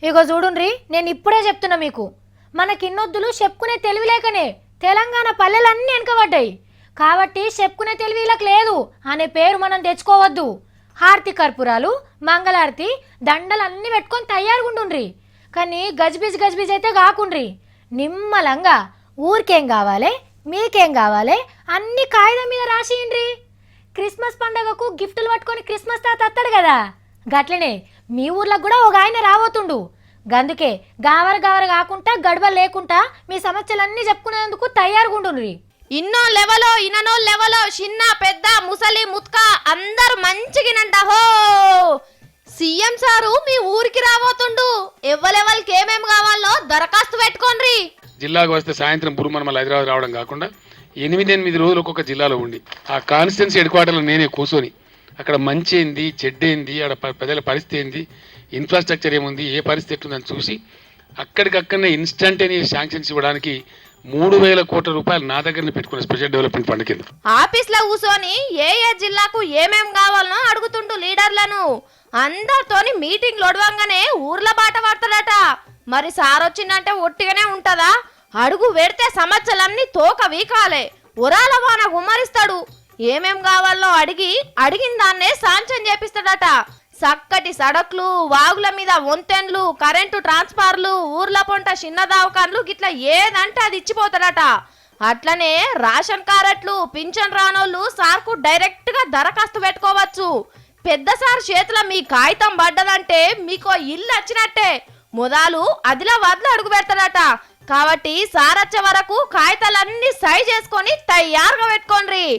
ఇగో చూడుండ్రి, నేను ఇప్పుడే చెప్తున్నా మీకు, మనకిన్నొద్దులు చెప్పుకునే తెలివి లేకనే తెలంగాణ పల్లెలన్నీ వెనకబడ్డాయి. కాబట్టి చెప్పుకునే తెలివి వీళ్ళకి లేదు అనే పేరు మనం తెచ్చుకోవద్దు. హారతి కర్పూరాలు, మంగళారతి, దండలన్నీ పెట్టుకొని తయారుగుండుండ్రి. కానీ గజిబిజ్ అయితే కాకుండ్రి. నిమ్మలంగా ఊరికేం కావాలి, మీకేం కావాలి అన్ని కాగితం మీద రాసియండ్రి. క్రిస్మస్ పండగకు గిఫ్టులు పట్టుకొని క్రిస్మస్ తాత వస్తాడు కదా, గట్లనే మీ ఊర్లో కూడా ఒక ఆయన రాబోతుండు. గందుకే గావర కాకుండా గడవ లేకుండా మీ సమస్యలన్నీ చెప్పుకునేందుకు తయారుగుండుండ్రి. ఇన్నో లెవలో ఇననో లెవలో చిన్న పెద్ద ముసలి ముత్క అందరు మంచిగినంట. హో సీఎం సారు మీ ఊరికి రాబోతుండు. ఎవ్వలెవలకి ఏమేమి కావాలో దరఖాస్తు పెట్టుకోండి. జిల్లాకు వస్తే సాయంత్రం బురుమన మళ్ళీ హైదరాబాద్ రావడం కాకుండా 8 రోజులు ఒక్కొక్క జిల్లాలో ఉండి ఆ కాన్స్టిట్యున్సీ హెడ్ క్వార్టర్లో నేనే కూర్చొని అక్కడ మంచి ఏంది చెడ్డేంది, ఆడ ప్రజల పరిస్థితి ఏంది, ఇన్ఫ్రాస్ట్రక్చర్ ఏముంది, ఏ పరిస్థితి ఎట్లుందని చూసి అక్కడికక్కడనే ఇన్స్టంటేనియస్ శాంక్షన్స్ ఇవ్వడానికి 3,000 కోట్ల రూపాయలు నా దగ్గరనే పెట్టుకున్న స్పెషల్ డెవలప్మెంట్ ఫండ్ కింద ఆఫీస్ లో కూర్చొని ఏ జిల్లాకు ఏమేం కావాలనో అడుగుతుంటూ లీడర్లను. అందరితోని మీటింగ్ లొడవంగానే ఊర్ల బాట పడతాడట. మరి సార్ వచ్చిందంటే ఒట్టిగానే ఉంటదా? అడుగు పెడితే సమస్యలన్నీ తోక వీకాలే, ఉరాల వాన గుమ్మరిస్తాడు. ఏమేం కావాలో అడిగిన దాన్నే సాంక్షన్ చేపిస్తాడట. చక్కటి సడక్లు, వాగుల మీద వంతెన్లు, కరెంటు ట్రాన్స్ఫార్లు, ఊర్ల పొంట చిన్న దావకాన్లు గిట్లా ఏదంటే అది ఇచ్చిపోతాడట. అట్లనే రేషన్ కార్డులు, పింఛన్ రానోళ్ళు సార్కు డైరెక్ట్ గా దరఖాస్తు పెట్టుకోవచ్చు. పెద్ద సార్ చేతుల మీ కాగితం పడ్డదంటే మీకో ఇల్లు వచ్చినట్టే. మొదలు ఆదిలాబాద్లో అడుగు పెడతాడట. కాబట్టి సార్ వచ్చే వరకు కాగితాలన్నీ సై చేసుకొని తయారుగా పెట్టుకోండి.